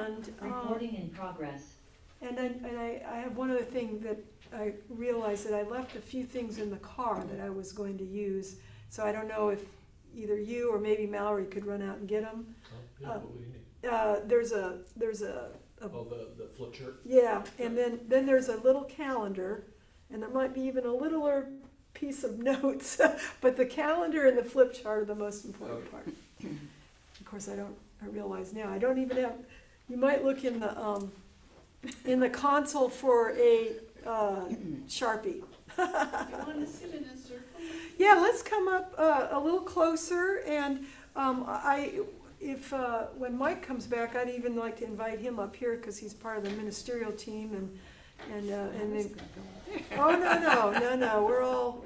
And recording in progress. And I have one other thing that I realized, that I left a few things in the car that I was going to use. So I don't know if either you or maybe Mallory could run out and get them. Yeah, what would you need? There's a Oh, the flip chart? yeah, and then there's a little calendar, and there might be even a littler piece of notes, but the calendar and the flip chart are the most important part. Of course, I realize now, I don't even have, you might look in the console for a Sharpie. You want to sit in a circle? Yeah, let's come up a little closer, and when Mike comes back, I'd even like to invite him up here because he's part of the ministerial team, and then. Oh no! We're all,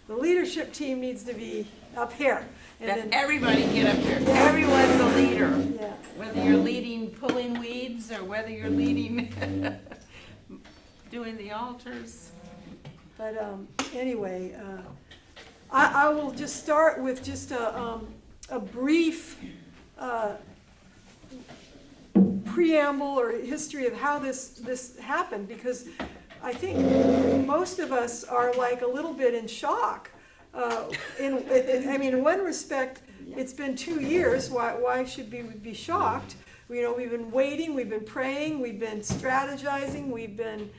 the leadership team needs to be up here. And That then, everybody get up here. Everyone's a leader. yeah. Whether you're leading pulling weeds or whether you're leading doing the altars. But anyway, I will just start with just a brief preamble or history of how this happened, because I think most of us are like a little bit in shock. In one respect, it's been 2 years. Why should we be shocked? We've been waiting, we've been praying, we've been strategizing, we've been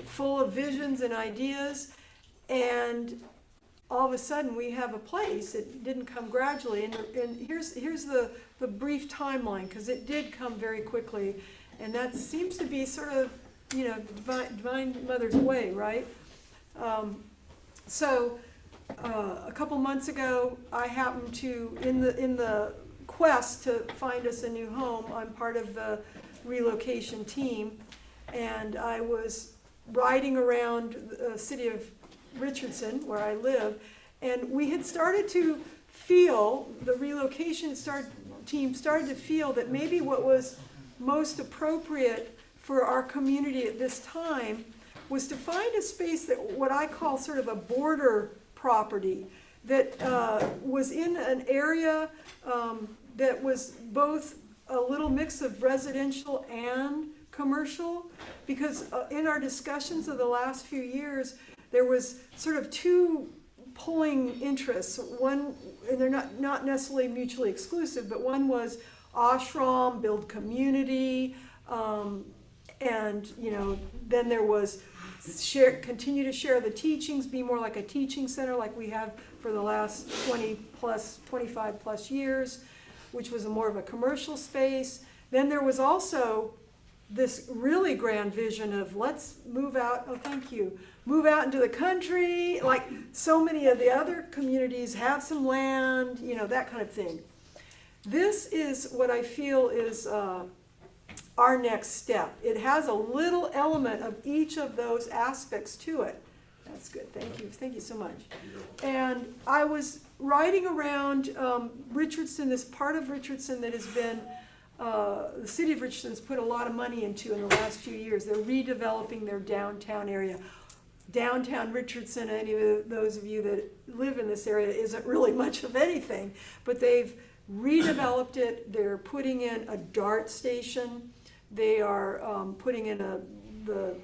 full of visions and ideas, and all of a sudden we have a place. It didn't come gradually, and here's the brief timeline, because it did come very quickly, and that seems to be sort of divine Mother's way, right? So a couple months ago, I happened to, in the quest to find us a new home, I'm part of the relocation team, and I was riding around the city of Richardson, where I live, and we had started to feel, the relocation team started to feel that maybe what was most appropriate for our community at this time was to find a space that, what I call sort of a border property, that was in an area that was both a little mix of residential and commercial, because in our discussions of the last few years, there was sort of two pulling interests. One, and they're not necessarily mutually exclusive, but one was ashram, build community, and then there was continue to share the teachings, be more like a teaching center like we have for the last 25 plus years, which was more of a commercial space. Then there was also this really grand vision of let's move out, move out into the country, like so many of the other communities, have some land, that kind of thing. This is what I feel is our next step. It has a little element of each of those aspects to it. That's good, thank you so much. And I was riding around Richardson, this part of Richardson that has been, the city of Richardson has put a lot of money into in the last few years. They're redeveloping their downtown area. Downtown Richardson, any of those of you that live in this area, isn't really much of anything, but they've redeveloped it. They're putting in a DART station. They are putting in the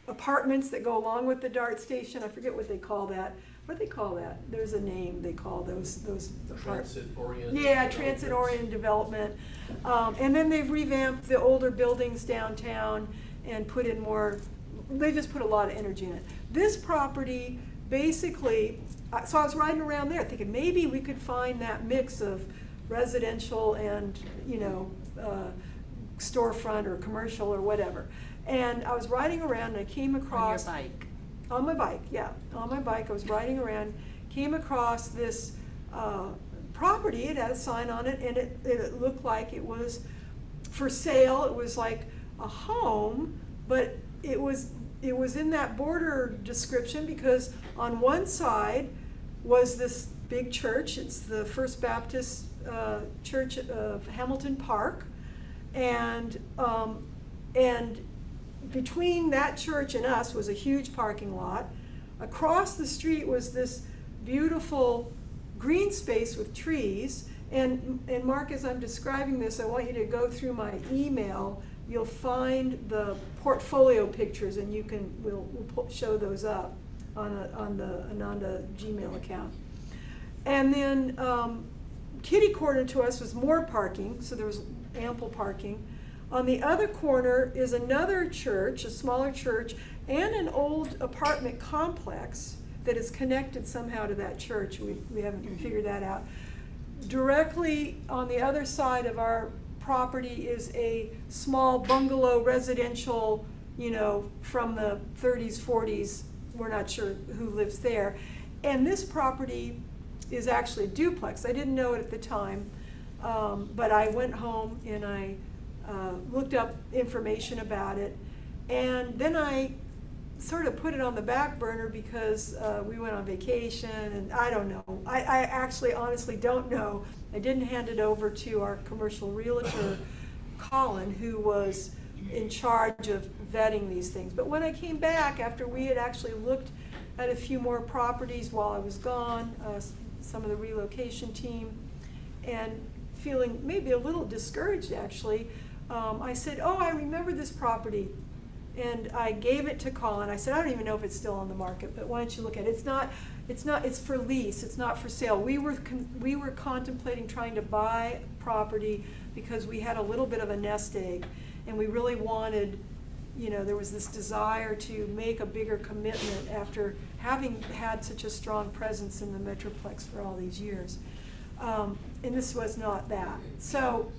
apartments that go along with the DART station. I forget what they call that. What do they call that? There's a name they call those Transit-oriented. Yeah, transit-oriented development. And then they've revamped the older buildings downtown and put in more. They just put a lot of energy in it. This property basically, so I was riding around there thinking maybe we could find that mix of residential and storefront or commercial or whatever. And I was riding around and I came across On your bike. on my bike, yeah, on my bike. I was riding around, came across this property. It had a sign on it, and it looked like it was for sale. It was like a home, but it was in that border description, because on one side was this big church. It's the First Baptist Church of Hamilton Park, and between that church and us was a huge parking lot. Across the street was this beautiful green space with trees, And Mark, as I'm describing this, I want you to go through my email. You'll find the portfolio pictures, and we'll show those up on the Ananda Gmail account. And then kitty corner to us was more parking, so there was ample parking. On the other corner is another church, a smaller church, and an old apartment complex that is connected somehow to that church. We haven't figured that out. Directly on the other side of our property is a small bungalow residential, from the 30s, 40s. We're not sure who lives there. And this property is actually a duplex. I didn't know it at the time, but I went home and I looked up information about it. And then I sort of put it on the back burner because we went on vacation, and I don't know. I actually honestly don't know. I didn't hand it over to our commercial realtor, Colin, who was in charge of vetting these things. But when I came back, after we had actually looked at a few more properties while I was gone, some of the relocation team, and feeling maybe a little discouraged actually, I said, oh, I remember this property. And I gave it to Colin. I said, I don't even know if it's still on the market, but why don't you look at it? It's for lease, it's not for sale. We were contemplating trying to buy property because we had a little bit of a nest egg, and we really wanted, there was this desire to make a bigger commitment after having had such a strong presence in the Metroplex for all these years. And this was not that. So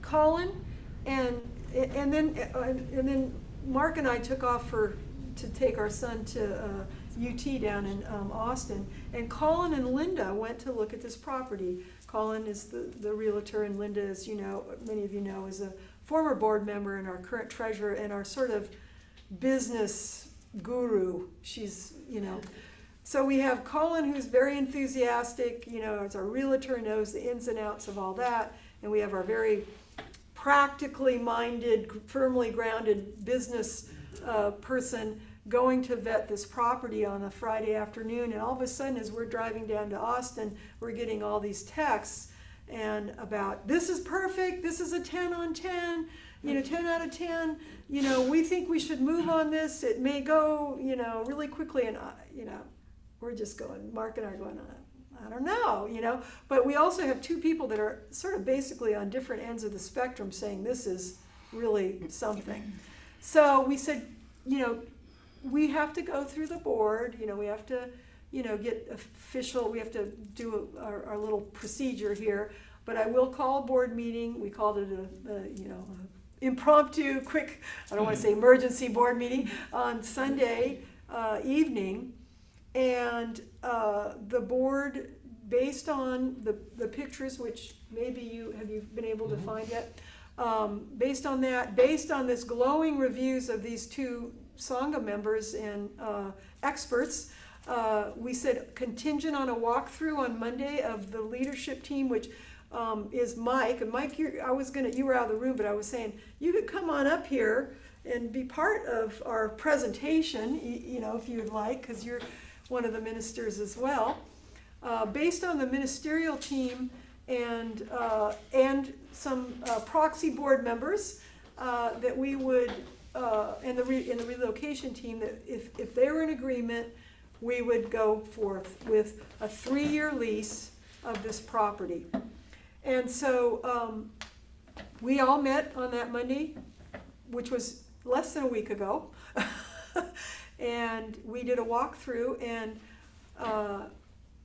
Colin and then Mark and I took off to take our son to UT down in Austin, and Colin and Linda went to look at this property. Colin is the realtor, and Linda, as many of you know, is a former board member and our current treasurer and our sort of business guru. She's, So we have Colin, who's very enthusiastic, as our realtor, knows the ins and outs of all that, and we have our very practically minded, firmly grounded business person going to vet this property on a Friday afternoon. And all of a sudden, as we're driving down to Austin, we're getting all these texts and about, this is perfect, this is a 10 on 10, 10 out of 10, we think we should move on this, it may go, really quickly. And, we're just going, Mark and I are going, I don't know, but we also have two people that are sort of basically on different ends of the spectrum saying this is really something. So we said, we have to go through the board, we have to, get official, we have to do our little procedure here, but I will call a board meeting. We called it a impromptu, quick, I don't want to say emergency board meeting on Sunday evening. And the board, based on the pictures, which maybe have you been able to find yet? Based on that, based on this glowing reviews of these two Sangha members and experts, we said contingent on a walkthrough on Monday of the leadership team, which is Mike. And Mike, you were out of the room, but I was saying you could come on up here and be part of our presentation, if you would like, because you're one of the ministers as well. Based on the ministerial team and some proxy board members that we would, and the relocation team, that if they were in agreement, we would go forth with a 3-year lease of this property. And so we all met on that Monday, which was less than a week ago. And we did a walkthrough, and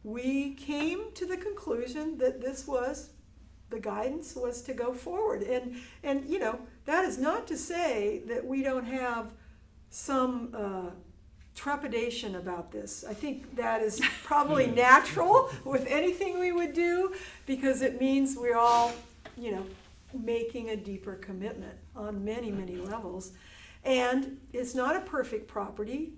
we came to the conclusion that the guidance was to go forward. And that is not to say that we don't have some trepidation about this. I think that is probably natural with anything we would do, because it means we're all, making a deeper commitment on many, many levels. And it's not a perfect property.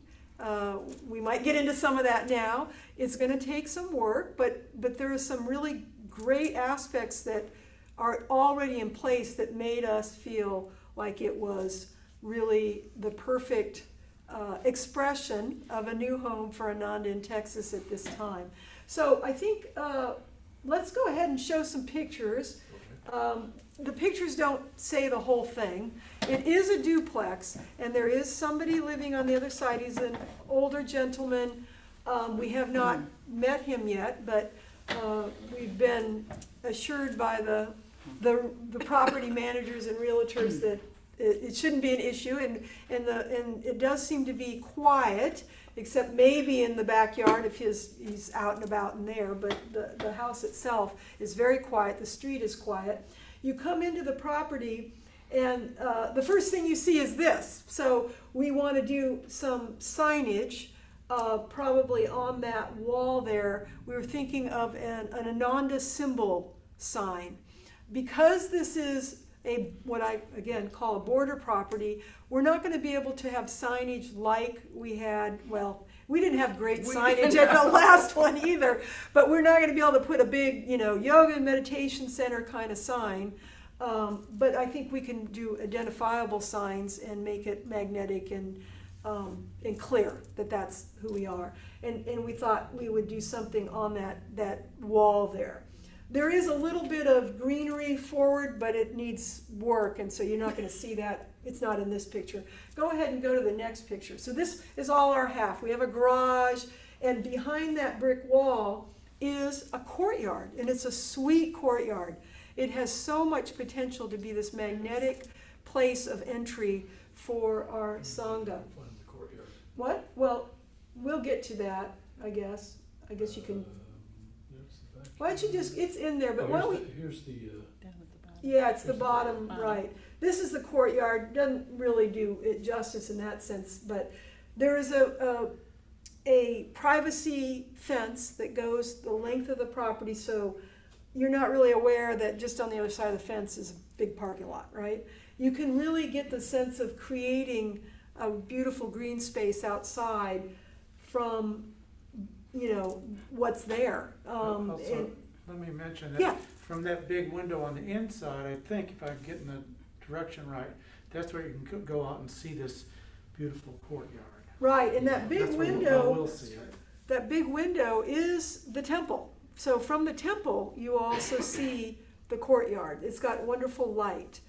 We might get into some of that now. It's going to take some work, but there are some really great aspects that are already in place that made us feel like it was really the perfect expression of a new home for Ananda in Texas at this time. So I think let's go ahead and show some pictures. Okay. The pictures don't say the whole thing. It is a duplex, and there is somebody living on the other side. He's an older gentleman. We have not met him yet, but we've been assured by the property managers and realtors that it shouldn't be an issue, and it does seem to be quiet, except maybe in the backyard if he's out and about in there, but the house itself is very quiet. The street is quiet. You come into the property, and the first thing you see is this. So we want to do some signage, probably on that wall there. We were thinking of an Ananda symbol sign. Because this is what I, again, call a border property, we're not going to be able to have signage like we had, well, we didn't have great signage at the last one either, but we're not going to be able to put a big, yoga and meditation center kind of sign. But I think we can do identifiable signs and make it magnetic and clear that that's who we are. And we thought we would do something on that wall there. There is a little bit of greenery forward, but it needs work, and so you're not going to see that. It's not in this picture. Go ahead and go to the next picture. So this is all our half. We have a garage, and behind that brick wall is a courtyard, and it's a sweet courtyard. It has so much potential to be this magnetic place of entry for our Sangha. Find the courtyard. What? Well, we'll get to that, I guess. I guess you can. There's the back. Why don't you just, it's in there, but why don't we, Here's the, Down at the bottom. yeah, it's the Here's the bottom, bottom. right. This is the courtyard, doesn't really do it justice in that sense, but there is a privacy fence that goes the length of the property, so you're not really aware that just on the other side of the fence is a big parking lot, right? You can really get the sense of creating a beautiful green space outside from, what's there. Also, and- let me mention that Yeah. from that big window on the inside, I think if I'm getting the direction right, that's where you can go out and see this beautiful courtyard. Right, and that big That's where window. we'll see it. That big window is the temple. So from the temple, you also see the courtyard. It's got wonderful light.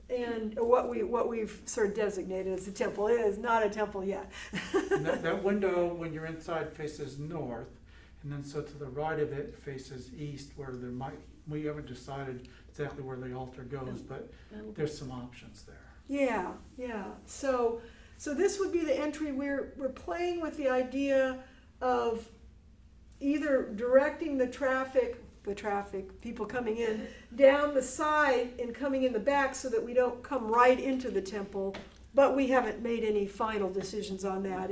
And what we've sort of designated as a temple is not a temple yet. And that window, when you're inside, faces north, and then so to the right of it faces east, where we haven't decided exactly where the altar goes, but there's some options there. Yeah. So this would be the entry. We're playing with the idea of either directing the traffic, people coming in, down the side and coming in the back so that we don't come right into the temple, but we haven't made any final decisions on that.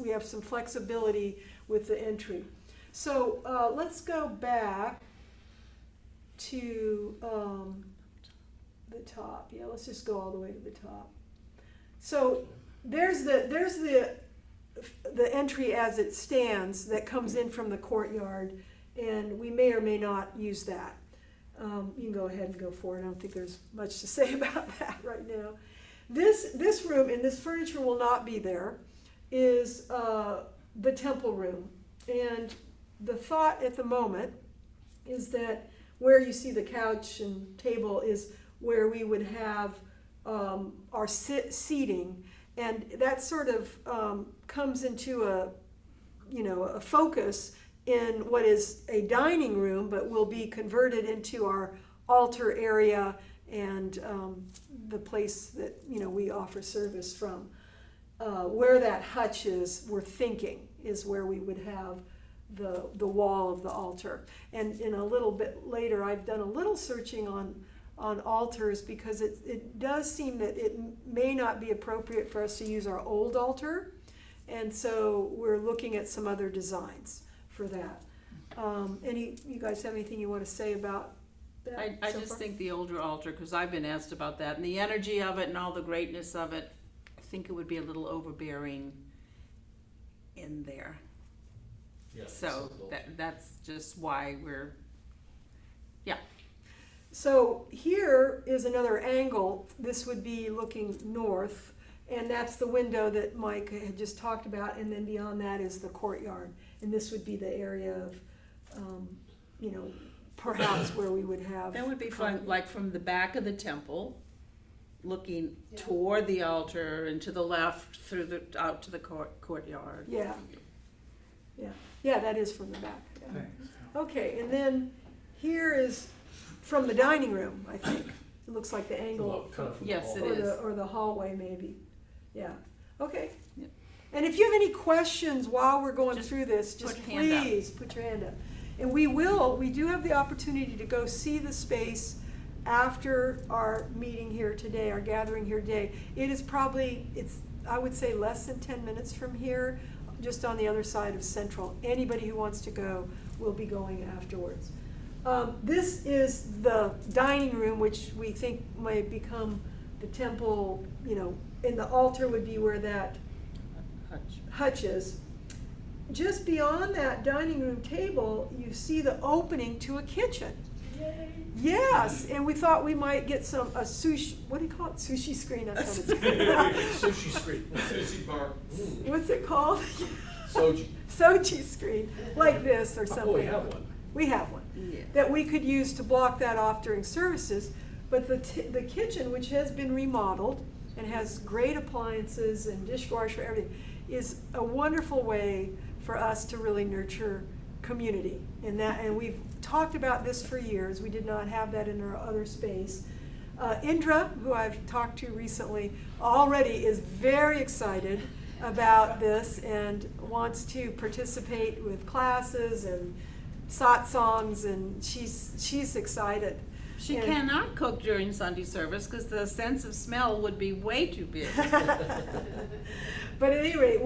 We have some flexibility with the entry. So let's go back to the top. Yeah, let's just go all the way to the top. So there's the entry as it stands that comes in from the courtyard, and we may or may not use that. You can go ahead and go for it. I don't think there's much to say about that right now. This room, and this furniture will not be there, is the temple room. And the thought at the moment is that where you see the couch and table is where we would have our seating. And that sort of comes into a focus in what is a dining room, but will be converted into our altar area and the place that we offer service from. Where that hutch is, we're thinking, is where we would have the wall of the altar. And in a little bit later, I've done a little searching on altars, because it does seem that it may not be appropriate for us to use our old altar, and so we're looking at some other designs for that. You guys have anything you want to say about that? I so just far? think the older altar, because I've been asked about that, and the energy of it and all the greatness of it, I think it would be a little overbearing in there. Yeah, So that's just why we're, yeah. So here is another angle. This would be looking north, and that's the window that Mike had just talked about, and then beyond that is the courtyard. And this would be the area of perhaps where we would have. That would be fun, like from the back of the temple, looking toward the altar and to the left out to the courtyard. Yeah, that is from the back. Yeah. Thanks. Okay, and then here is from the dining room, I think. It looks like the angle, Kind of from the Yes, hall. it or is. or the hallway maybe. Yeah, okay. Yeah. And if you have any questions while we're going Just through this, just put hand up. please put your hand up. And we do have the opportunity to go see the space after our meeting here today, our gathering here today. It is probably, I would say less than 10 minutes from here, just on the other side of Central. Anybody who wants to go will be going afterwards. This is the dining room, which we think might become the temple, and the altar would be where that hutch is. Just beyond that dining room table, you see the opening to a kitchen. Yay. Yes, and we thought we might get a sushi, what do you call it? Sushi screen? That's what it's Sushi screen, sushi bar. What's it called? Soji. Sochi screen, like this or something. Oh, we have one. We have one. Yeah. That we could use to block that off during services. But the kitchen, which has been remodeled and has great appliances and dishwasher, everything, is a wonderful way for us to really nurture community. And we've talked about this for years. We did not have that in our other space. Indra, who I've talked to recently, already is very excited about this and wants to participate with classes and satsangs, and she's excited. She And- cannot cook during Sunday service because the sense of smell would be way too big. But at any rate,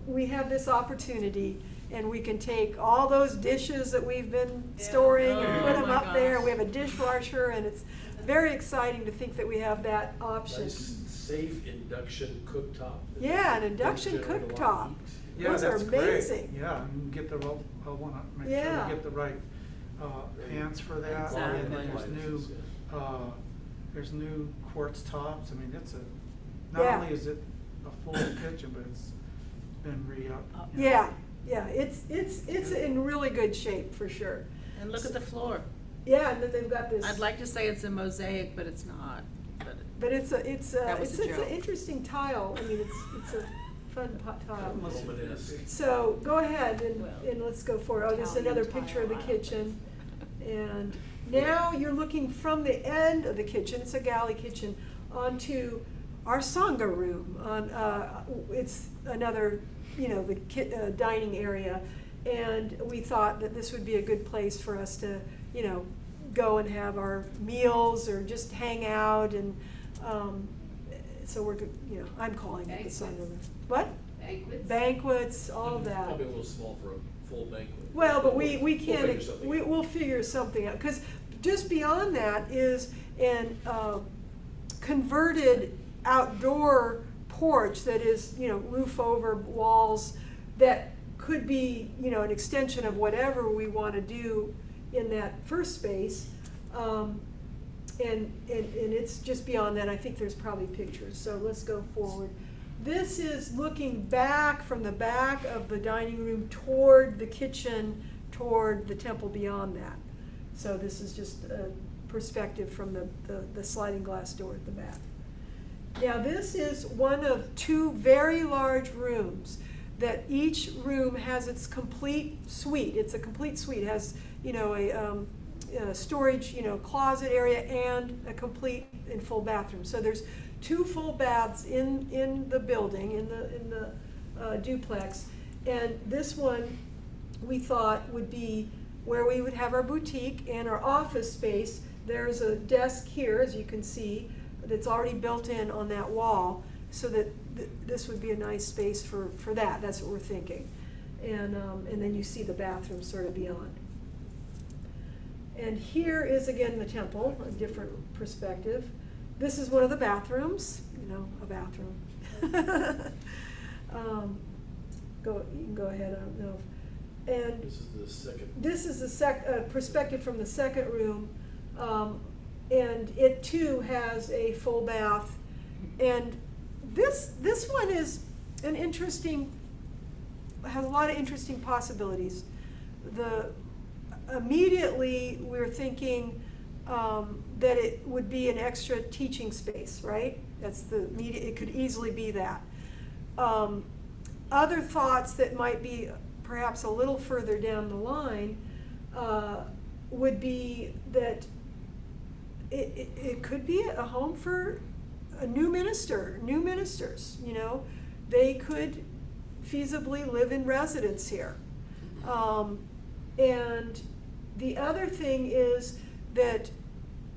we have this opportunity, and we can take all those dishes that we've been storing and Oh, put them my up there. gosh. We have a dishwasher, and it's very exciting to think that we have that option. Nice, safe induction cooktop. Yeah, an induction Doesn't generate a lot of cooktop. heat. Yeah, Those are that's great. amazing. Yeah, and get the, I wanna make sure Yeah. we get the right, pans for that. And then Exactly. there's new quartz tops. I mean, Yeah. not only is it a full kitchen, but it's been re-up. Yeah, it's in really good shape for sure. And look at the floor. Yeah, and then they've got this. I'd like to say it's a mosaic, but it's not. But it's That was a an joke. interesting tile. I mean, it's a fun tile. Romanesque. So go ahead and Well, let's go forward. Oh, this is Italian another picture of the tile, I kitchen. And now you're looking from the end of the kitchen, it's a galley kitchen, onto our Sangha room. It's another, the dining area. And we thought that this would be a good place for us to, go and have our meals or just hang out. And so we're, I'm calling it the Sangha room. What? Banquets. Banquets, all of that. Probably a little small for a full banquet. Well, but we We'll can't, figure something out. we'll figure something out, because just beyond that is an converted outdoor porch that is, roof over walls, that could be, an extension of whatever we want to do in that first space. And it's just beyond that. I think there's probably pictures, so let's go forward. This is looking back from the back of the dining room toward the kitchen, toward the temple beyond that. So this is just a perspective from the sliding glass door at the back. Now this is one of two very large rooms that each room has its complete suite. It's a complete suite. It has, a storage, closet area and a complete and full bathroom. So there's two full baths in the building, in the duplex. And this one we thought would be where we would have our boutique and our office space. There's a desk here, as you can see, that's already built in on that wall, so that this would be a nice space for that. That's what we're thinking. And then you see the bathroom sort of beyond. And here is again the temple, a different perspective. This is one of the bathrooms, a bathroom. You can go ahead, I don't know. And This is the second. this is the perspective from the second room, and it too has a full bath. And this one is an interesting, has a lot of interesting possibilities. immediately, we're thinking that it would be an extra teaching space, right? That's the immediate, it could easily be that. Other thoughts that might be perhaps a little further down the line would be that it could be a home for a new ministers, you know. They could feasibly live in residence here. And the other thing is that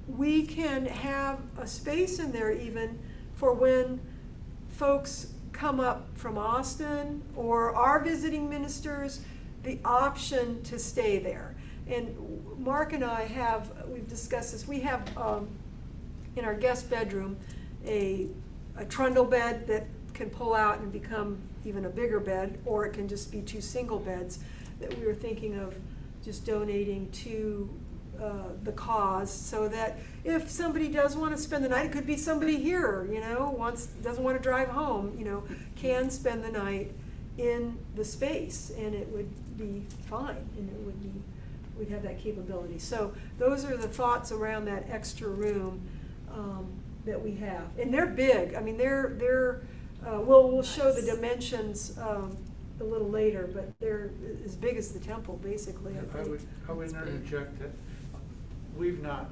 we can have a space in there even for when folks come up from Austin or are visiting ministers, the option to stay there. And Mark and I we've discussed this, we have in our guest bedroom a trundle bed that can pull out and become even a bigger bed, or it can just be 2 single beds that we were thinking of just donating to the cause, so that if somebody does want to spend the night, it could be somebody here, you know, doesn't want to drive home, you know, can spend the night in the space, and it would be fine, and we'd have that capability. So those are the thoughts around that extra room that we have, and they're big. I mean, they're we'll show the dimensions a little later, but they're as big as the temple, basically. I would interject that we've not,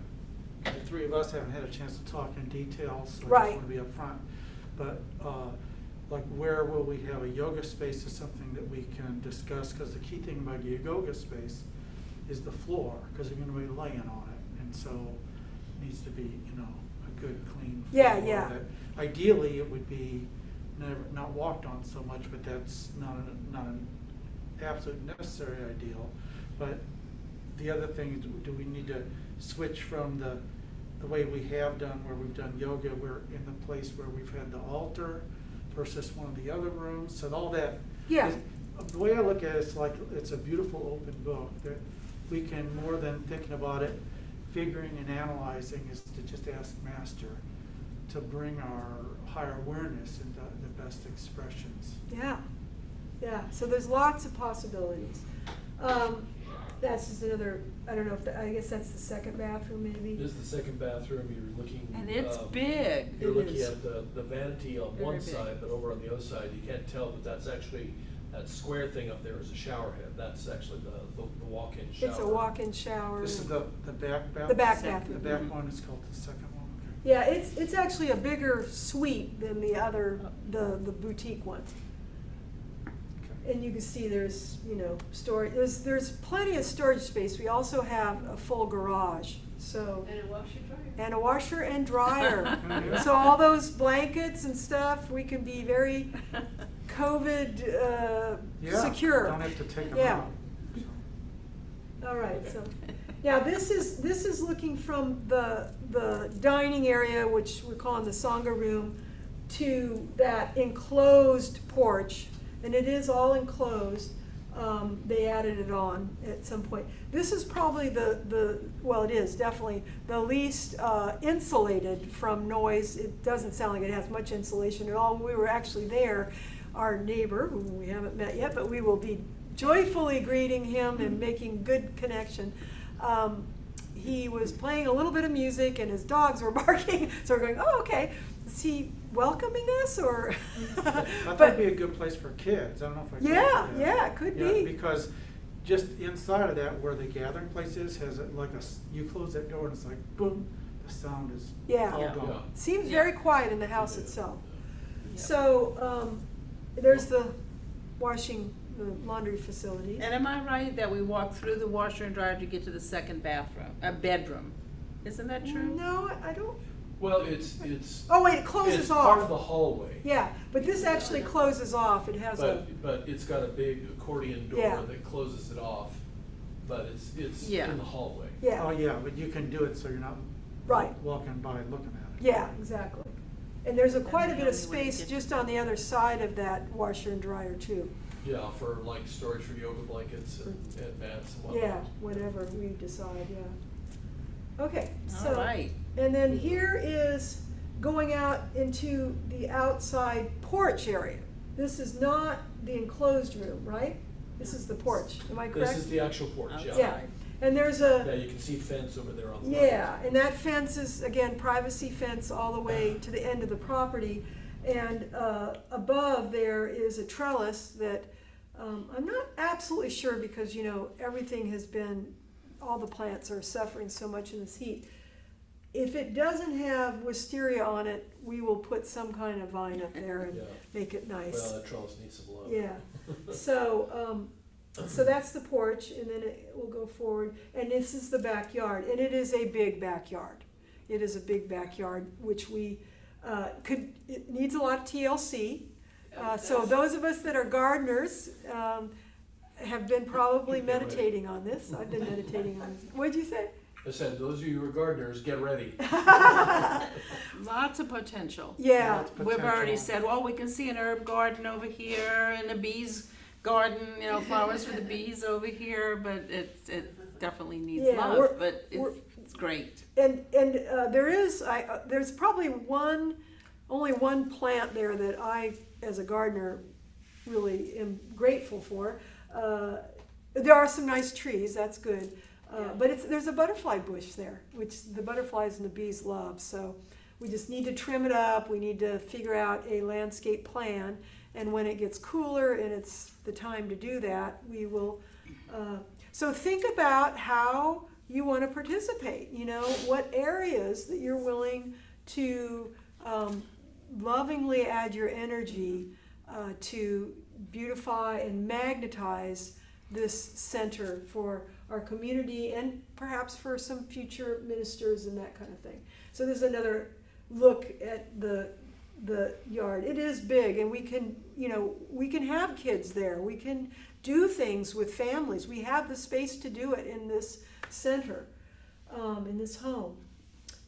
the 3 of us haven't had a chance to talk in detail, so I Right. just want to be upfront. But like, where will we have a yoga space is something that we can discuss, because the key thing about your yoga space is the floor, because you're going to be laying on it, and so it needs to be, you know, a good clean floor. Yeah. That ideally, it would be not walked on so much, but that's not an absolute necessary ideal. But the other thing is, do we need to switch from the way we have done, where we've done yoga, we're in the place where we've had the altar versus one of the other rooms, so all that. Yeah. The way I look at it, it's like, it's a beautiful open book that we can, more than thinking about it, figuring and analyzing, is to just ask Master to bring our higher awareness into the best expressions. Yeah, so there's lots of possibilities. That's just another, I don't know if, I guess that's the second bathroom maybe. This is the second bathroom, you're looking. And it's big. You're It looking is. at the vanity on Very one big. side, but over on the other side, you can't tell, but that's actually, that square thing up there is a shower head. That's actually the walk-in shower. It's a walk-in shower. This is the back bathroom? The back The bathroom. back one is called the second one? Okay. Yeah, it's actually a bigger suite than the other, the boutique one. Okay. And you can see there's, you know, storage, there's plenty of storage space. We also have a full garage, so. And a washer dryer. And a washer and dryer. Mhm. So all those blankets and stuff, we can be very COVID Yeah, secure. don't have to take them Yeah. out. So. All right, so, yeah, this is looking from the dining area, which we're calling the Sangha room, to that enclosed porch, and it is all enclosed. They added it on at some point. This is probably well, it is definitely the least insulated from noise. It doesn't sound like it has much insulation at all. When we were actually there, our neighbor, who we haven't met yet, but we will be joyfully greeting him and making good connection. He was playing a little bit of music and his dogs were barking, so we're going, oh, okay. Is he welcoming us, or? I thought it'd be a good place for kids. I don't know if I. Yeah, it could be. Because just inside of that, where the gathering place is, has you close that door and it's like, boom, the sound is Yeah. all Yeah. gone. Seems Yeah. very quiet in the house itself. Yeah. So, there's the laundry facilities. And am I right that we walk through the washer and dryer to get to the second bedroom? Isn't that true? No, I don't, Well, it's. oh wait, it closes It's part of off. the hallway. Yeah, but this actually closes off. It has a, But it's got a big accordion door Yeah. that closes it off, but it's Yeah. in the hallway. yeah, Oh, yeah, but you can do it so you're not right. walking by looking at it. Yeah, exactly. And there's quite a the bit of only way to space get just on the other side of that washer and dryer too. Yeah, for like storage for yoga blankets and mats and whatnot. Yeah, whatever we decide, yeah. Okay, so. All right. And then here is going out into the outside porch area. This is not the enclosed room, right? This is the porch, am I correct? This is the actual porch, yeah. Yeah, And there's Yeah, you can see fence over there on the left. yeah, and that fence is, again, privacy fence all the way to the end of the property. And above there is a trellis that I'm not absolutely sure because, you know, everything has been, all the plants are suffering so much in this heat. If it doesn't have wisteria on it, we will put some kind of vine up there and Yeah. make it nice. Well, that trellis needs some love. Yeah, so that's the porch, and then it will go forward, and this is the backyard, and it is a big backyard. It is a big backyard, which we it needs a lot of TLC. So those of us that are gardeners have been probably Get ready. meditating on this. I've been meditating on this. What'd you say? I said, those of you who are gardeners, get ready. Lots of potential. Yeah, Lots of We've already potential. said, well, we can see an herb garden over here and a bees garden, you know, flowers for the bees over here, but it definitely needs Yeah, we're- love, but we're- it's great. and there's probably only one plant there that I, as a gardener, really am grateful for. There are some nice trees, that's good. But there's a butterfly bush there, which the butterflies and the bees love. So we just need to trim it up. We need to figure out a landscape plan. And when it gets cooler and it's the time to do that, we will. So think about how you want to participate. You know, what areas that you're willing to lovingly add your energy to beautify and magnetize this center for our community and perhaps for some future ministers and that kind of thing. So there's another look at the yard. It is big, and we can have kids there. We can do things with families. We have the space to do it in this center, in this home.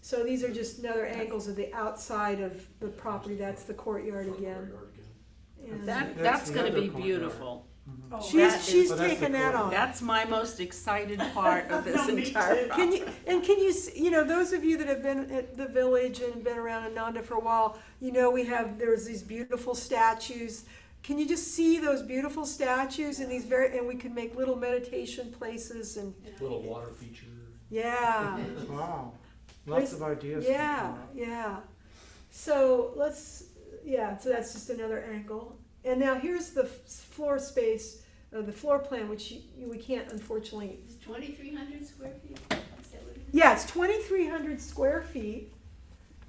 So these are just another angles of the outside of the property. That's the courtyard Front again. courtyard again. And That's That's the gonna other be courtyard. beautiful. Oh, That she's So that's the taken that courtyard. on. That's my most excited part of this Me entire too. Can you you know, those of you that have been at the village and been around Ananda for a while, you know, there's these beautiful statues. Can you just see those beautiful statues and and we can make little meditation places and Little water feature. yeah. Wow, lots of ideas. Yeah, coming up. yeah. So so that's just another angle. And now here's the floor space, the floor plan, which we can't unfortunately. It's 2,300 square feet? Is that what it is? Yeah, it's 2,300 square feet.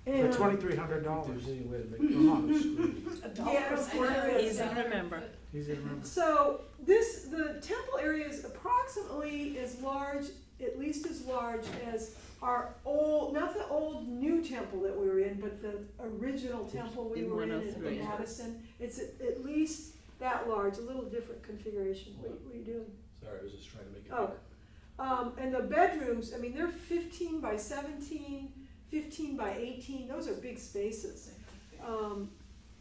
For And, $2,300. If there's any way to make it on the screen. Yeah, $1 Easy to remember. Easy to remember. So the temple area is approximately as large, at least as large as our old, not the old new temple that we were in, but the original temple we In were in 103. Addison. It's at least that large, a little different configuration. What are you doing? Sorry, I was just trying to make it Oh. bigger. And the bedrooms, I mean, they're 15 by 17, 15 by 18. Those are big spaces.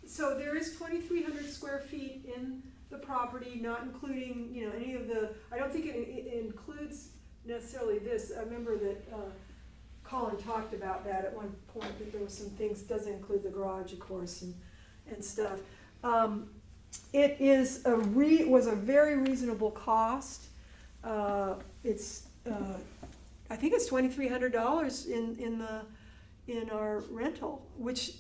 So there is 2,300 square feet in the property, not including, you know, any of I don't think it includes necessarily this. I remember that Colin talked about that at one point, that there was some things, doesn't include the garage, of course, and stuff. It was a very reasonable cost. It's I think it's $2,300 in our rental, which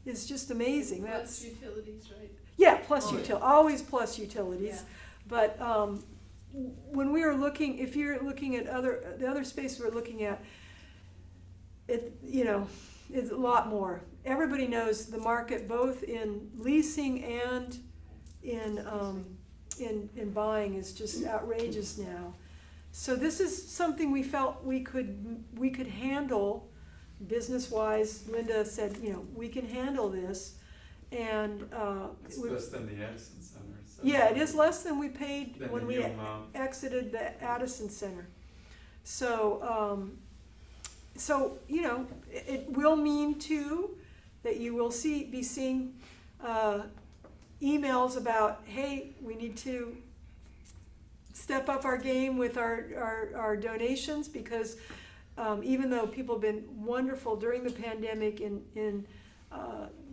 is just amazing. Plus utilities, right? Yeah, plus Oh, yeah. always plus utilities. Yeah. But when we are looking, if you're looking at the other space we're looking at, it, you know, is a lot more. Everybody knows the market, both in leasing and in buying, is just outrageous now. So this is something we felt we could handle business-wise. Linda said, you know, we can handle this, and It's less than the Addison Center. So yeah, it is less than we paid than when the we new amount. exited the Addison Center. So, you know, it will mean too that you will be seeing emails about, hey, we need to step up our game with our donations, because even though people have been wonderful during the pandemic in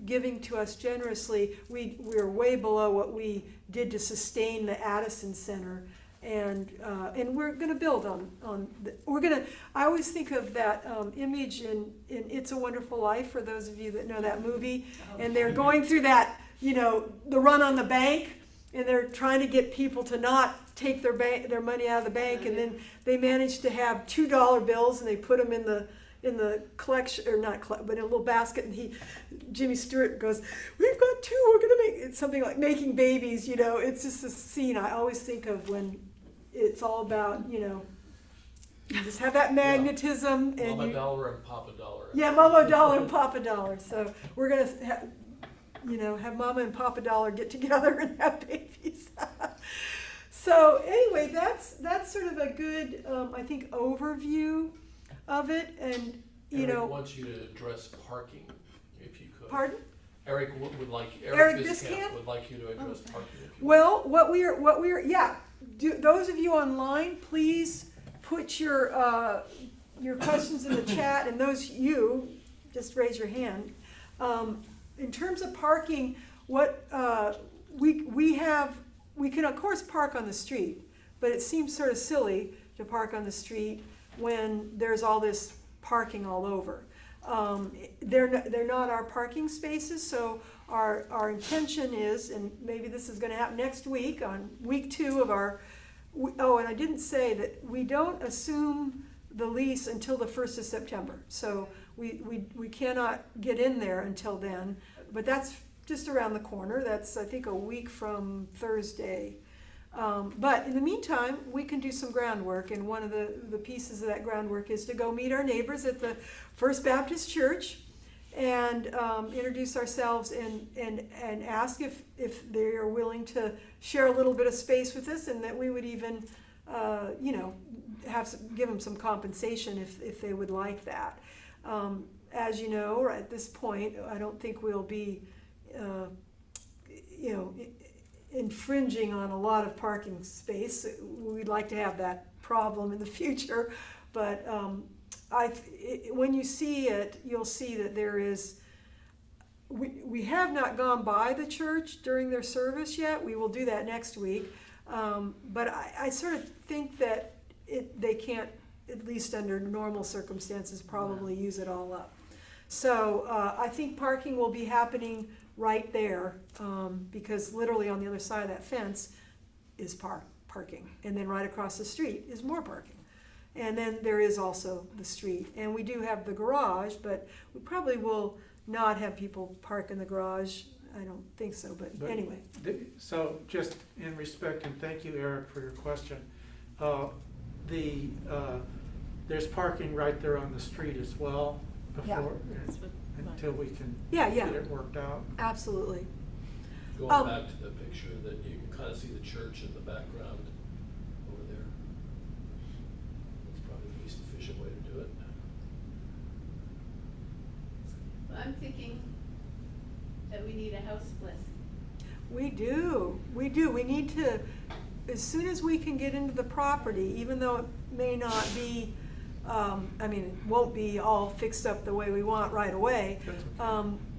giving to us generously, we're way below what we did to sustain the Addison Center. And we're gonna build I always think of that image in It's a Wonderful Life, for those of you that know that movie. And they're going through that, the run on the bank, and they're trying to get people to not take their money out of the bank, and then they manage to have $2 bills, and they put them in the collection, or not collect, but in a little basket, and Jimmy Stewart goes, "We've got two, we're gonna make," it's something like making babies, it's just a scene I always think of when it's all about, you just have that magnetism, and Mama Dollar and Papa Dollar. yeah, Mama Dollar and Papa Dollar. So we're gonna have Mama and Papa Dollar get together and have babies. So anyway, that's sort of a good, I think, overview of it. And Eric wants you to address parking, if you could. Pardon? Eric would like, Eric Eric Biscamp Biscamp would like you to address parking. If you Well, what we're those of you online, please put your questions in the chat, and those just raise your hand. In terms of parking, what we can of course park on the street, but it seems sort of silly to park on the street when there's all this parking all over. They're not our parking spaces, so our intention is, and maybe this is going to happen next week on week 2 of our. And I didn't say that we don't assume the lease until the 1st of September. So we cannot get in there until then, but that's just around the corner. That's, I think, a week from Thursday. But in the meantime, we can do some groundwork, and one of the pieces of that groundwork is to go meet our neighbors at the First Baptist Church and introduce ourselves and ask if they are willing to share a little bit of space with us, and that we would even give them some compensation if they would like that. As you know, at this point, I don't think we'll be infringing on a lot of parking space. We'd like to have that problem in the future, but when you see it, you'll see that there is. We have not gone by the church during their service yet. We will do that next week, but I sort of think that they can't, at least under normal circumstances, probably use it all up. So I think parking will be happening right there, because literally on the other side of that fence is parking, and then right across the street is more parking. And then there is also the street, and we do have the garage, but we probably will not have people park in the garage. I don't think so, but anyway. So just in respect, and thank you, Eric, for your question. There's parking right there on the street as well before, until we can Yeah. get it worked out. Absolutely. Going back to the picture, that you can kind of see the church in the background over there. That's probably the least efficient way to do it. Well, I'm thinking that we need a house blessing. We do. We need to, as soon as we can get into the property, even though it may not be, it won't be all fixed up the way we want right away.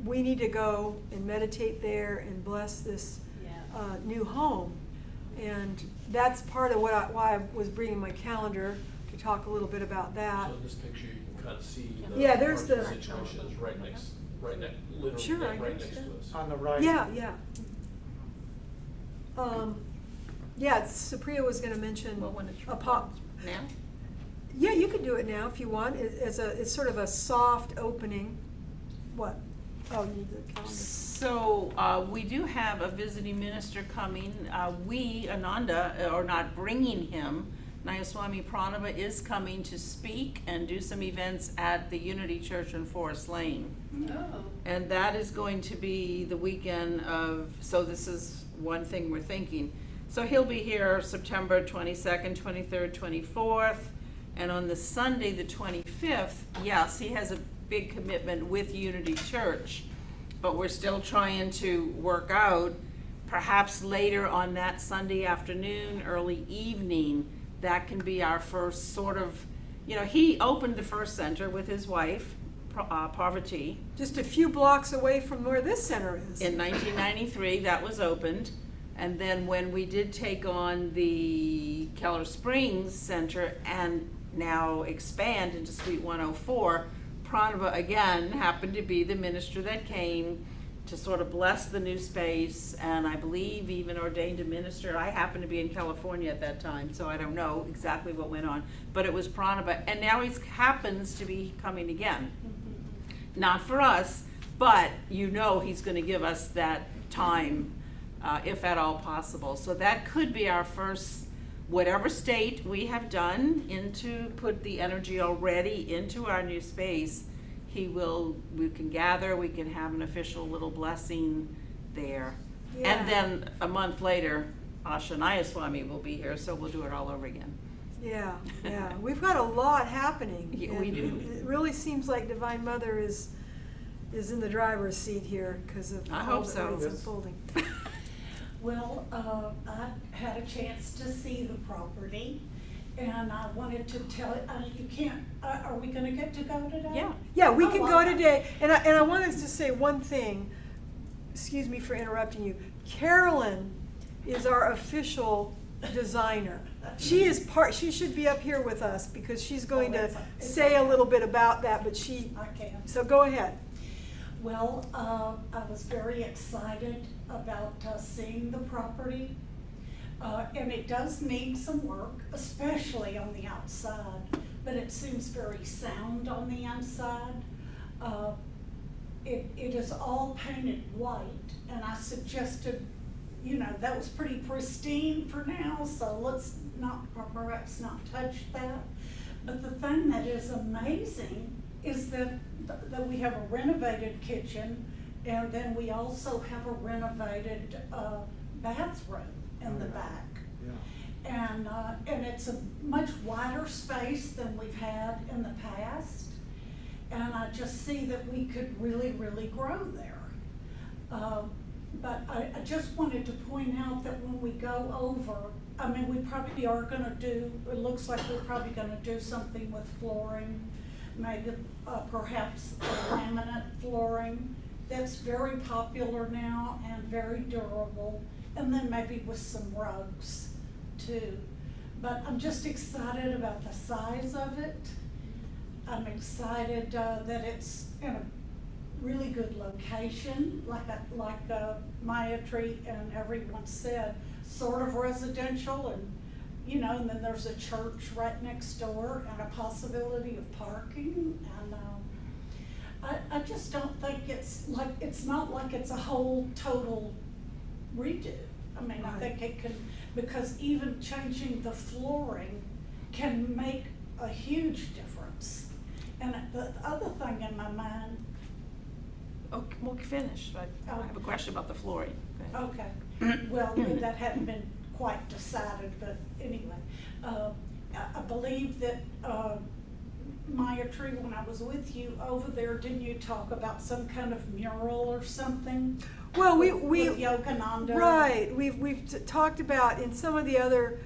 We need to go and meditate there and bless this new home. And that's part of why I was bringing my calendar to talk a little bit about that. So in this picture, you can kind of see the Yeah, there's parking the- situation is literally Sure, I right next to understand. us. On the right. Yeah. Supriya was going to mention Well, when it's a pop. now? Yeah, you can do it now if you want. It's sort of a soft opening. What? Oh, you need the calendar. So we do have a visiting minister coming. We, Ananda, are not bringing him. Nayaswami Pranava is coming to speak and do some events at the Unity Church in Forest Lane. Oh, And that is going to be the weekend of, so this is one thing we're thinking. So he'll be here September 22nd, 23rd, 24th. And on the Sunday, the 25th, yes, he has a big commitment with Unity Church. But we're still trying to work out, perhaps later on that Sunday afternoon, early evening, that can be our first sort of, he opened the first center with his wife, Parvati. Just a few blocks away from where this center is. In 1993, that was opened, And then when we did take on the Keller Springs Center and now expand into Suite 104, Pranava again happened to be the minister that came to sort of bless the new space, and I believe even ordained a minister. I happened to be in California at that time, so I don't know exactly what went on, but it was Pranava, and now he happens to be coming again. Not for us, but you know he's gonna give us that time, if at all possible. So that could be our first, whatever state we have done into, put the energy already into our new space, we can gather, we can have an official little blessing there. Yeah. And then a month later, Ashanaya Swami will be here, so we'll do it all over again. Yeah, we've got a lot happening. Yeah, we and do. It really seems like Divine Mother is in the driver's seat here because of I all hope that so. it's unfolding. Well, I had a chance to see the property, and I wanted to tell, you can't, are we gonna get to go today? Yeah. Yeah, we Oh, can well, go today, and I wanted to say one thing, excuse me for interrupting you. Carolyn is our official designer. She should be up here with us because she's going to it's say a okay. little bit about that, but I can. so go ahead. Well, I was very excited about seeing the property. And it does need some work, especially on the outside, but it seems very sound on the inside. It is all painted white, and I suggested, that was pretty pristine for now, so let's perhaps not touch that. But the thing that is amazing is that we have a renovated kitchen, and then we also have a renovated bathroom in the back. Yeah. And it's a much wider space than we've had in the past. And I just see that we could really, really grow there. But I just wanted to point out that when we go over, we probably are gonna do, it looks like we're probably gonna do something with flooring, maybe perhaps a laminate flooring that's very popular now and very durable, and then maybe with some rugs too. But I'm just excited about the size of it. I'm excited that it's in a really good location, like Maya Tree and everyone said, sort of residential, and and then there's a church right next door and a possibility of parking, and I just don't think it's not like it's a whole total redo. I think it can, because even changing the flooring can make a huge difference. And the other thing in my mind. Okay, we'll finish. I have a question about the flooring. Okay, well, that hadn't been quite decided, but anyway. I believe that Maya Tree, when I was with you over there, didn't you talk about some kind of mural or something? Well, with we Yogananda? right. We've talked about in some of the other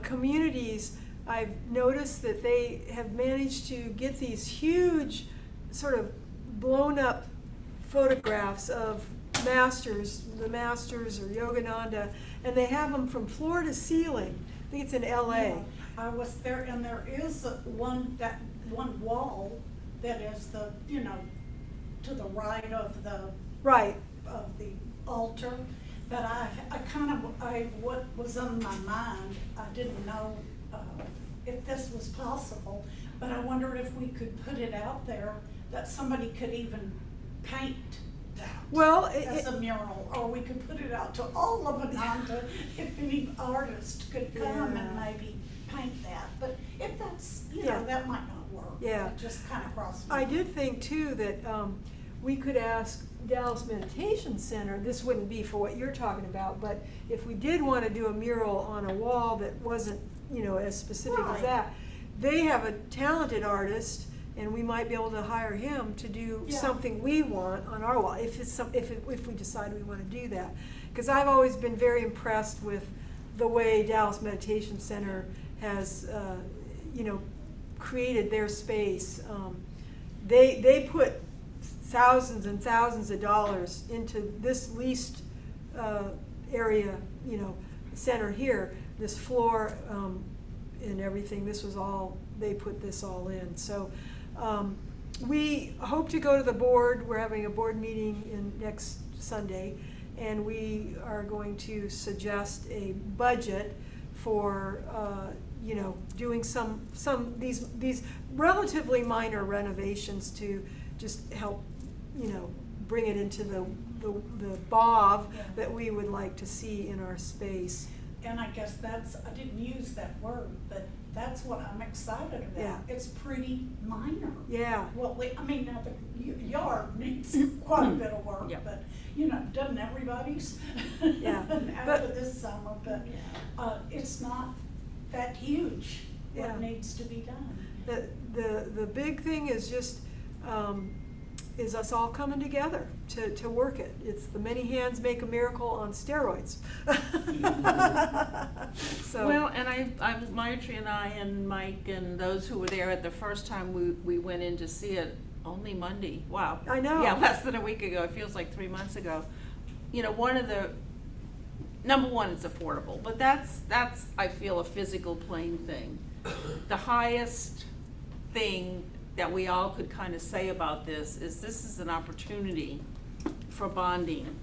communities. I've noticed that they have managed to get these huge, sort of blown up photographs of the masters or Yogananda, and they have them from floor to ceiling. I think it's in LA. Yeah, I was there, and there is one wall that is to the right of the Right. of the altar, but what was on my mind, I didn't know if this was possible, but I wondered if we could put it out there that somebody could even paint that Well, as a mural, or we could put it out to all of Ananda if any artist could come and Yeah. maybe paint that. But if that's, Yeah. that might not work. Yeah. It just kind of crossed my I mind. did think too that we could ask Dallas Meditation Center, this wouldn't be for what you're talking about, but if we did want to do a mural on a wall that wasn't, as specific as Right. that, they have a talented artist, and we might be able to hire him to do Yeah. something we want on our wall, if we decide we want to do that. Because I've always been very impressed with the way Dallas Meditation Center has, created their space. They put thousands and thousands of dollars into this leased area, you know, center here, this floor, and everything, this was all, they put this all in. So, we hope to go to the board. We're having a board meeting next Sunday, and we are going to suggest a budget for, you know, doing these relatively minor renovations to just help, you know, bring it into the BOV that we would like to see in our space. And I guess I didn't use that word, but that's what I'm excited about. Yeah. It's pretty minor. Yeah. Well, I mean, now the yard needs quite a bit of work, Yep. but, you know, doesn't everybody's? Yeah. After this summer, but, it's not that huge, Yeah. what needs to be done. The big thing is just, is us all coming together to work it. It's the many hands make a miracle on steroids. So. Well, and Marjorie and I and Mike and those who were there at the first time we went in to see it, only Monday, wow. I know. Yeah, less than a week ago, it feels like 3 months ago. You know, number one, it's affordable, but that's, I feel, a physical plane thing. The highest thing that we all could kind of say about this is an opportunity for bonding.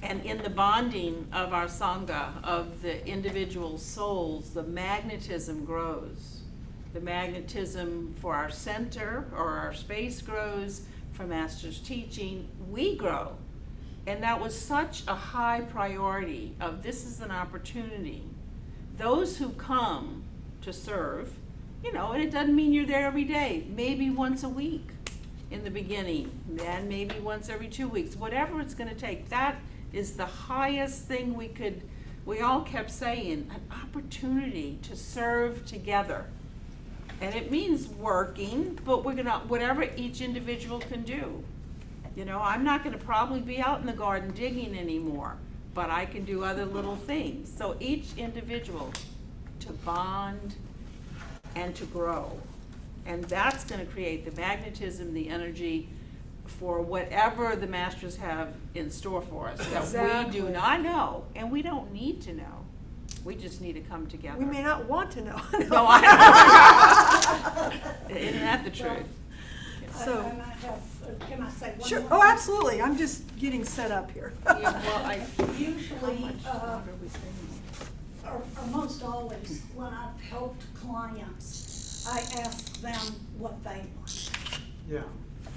And in the bonding of our Sangha, of the individual souls, the magnetism grows. The magnetism for our center or our space grows, for Master's teaching, we grow. And that was such a high priority of this is an opportunity. Those who come to serve, you know, and it doesn't mean you're there every day, maybe once a week in the beginning, then maybe once every 2 weeks, whatever it's gonna take, that is the highest thing we all kept saying, an opportunity to serve together. And it means working, but we're gonna, whatever each individual can do. You know, I'm not gonna probably be out in the garden digging anymore, but I can do other little things. So each individual to bond and to grow. And that's gonna create the magnetism, the energy for whatever the masters have in store for us that Exactly. we do not know, and we don't need to know. We just need to come together. We may not want to know. No, I don't. Isn't that the truth? So- And I have, can I say one Sure, more oh, thing? absolutely, I'm just getting set up here. Yeah, well, Usually, how much longer are we staying? or most always, when I've helped clients, I ask them what they want. Yeah.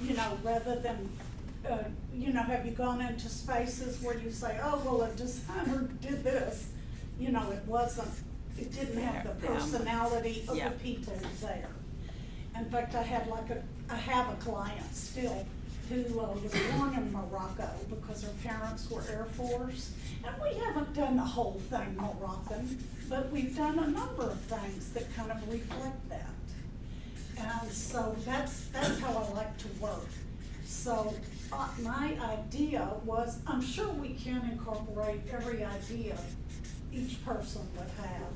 You know, rather than, you know, have you gone into spaces where you say, oh, well, a designer did this, you know, it didn't have the Them. personality of Yeah. the people there. In fact, I have a client still who was born in Morocco because her parents were Air Force. And we haven't done the whole thing Moroccan, but we've done a number of things that kind of reflect that. And so that's how I like to work. So my idea was, I'm sure we can incorporate every idea each person would have,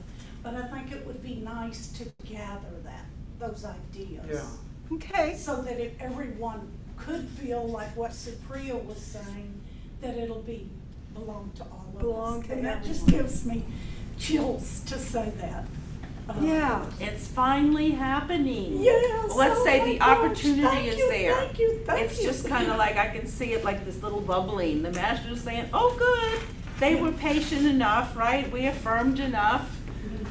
but I think it would be nice to gather those ideas. Yeah. Okay, So that if everyone could feel like what Supriya was saying, that it'll belong to all of us. Belong to And that just everyone. gives me chills to say that. yeah. It's finally happening. Yes, Let's oh say my the gosh, opportunity thank is you, there. thank you, thank It's you. just kind of like, I can see it like this little bubbling. The master's saying, oh, good. They were patient enough, right? We affirmed enough.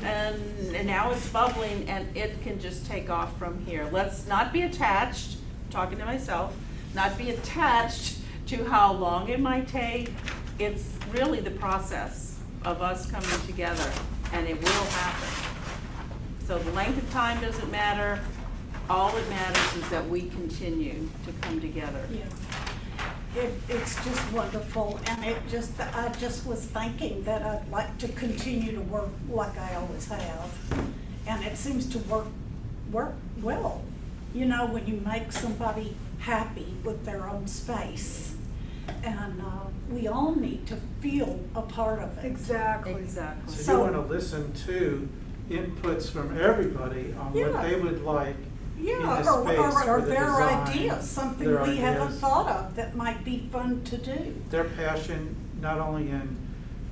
And now it's bubbling and it can just take off from here. Let's not be attached, talking to myself, not be attached to how long it might take. It's really the process of us coming together, and it will happen. So the length of time doesn't matter. All that matters is that we continue to come together. Yeah. It's just wonderful, and I just was thinking that I'd like to continue to work like I always have. And it seems to work well. You know, when you make somebody happy with their own space. And we all need to feel a part of it. Exactly. Exactly. So So- you wanna listen to inputs from everybody on Yeah. what they would like in Yeah, the space or for the their design, ideas, something their we haven't ideas, thought of that might be fun to do. their passion, not only in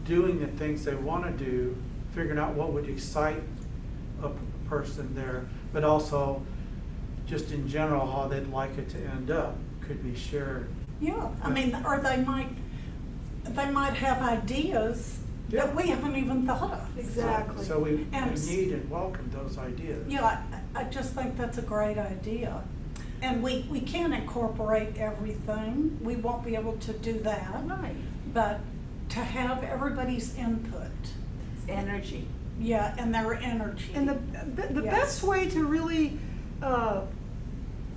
doing the things they want to do, figuring out what would excite a person there, but also just in general how they'd like it to end up could be shared. Yeah, I mean, or they might have ideas that we haven't even thought of. Exactly. So we And need and welcome those ideas. Yeah, I just think that's a great idea. And we can't incorporate everything, we won't be able to do that. Right. But to have everybody's input, It's energy. yeah, and their energy. And the Yes. best way to really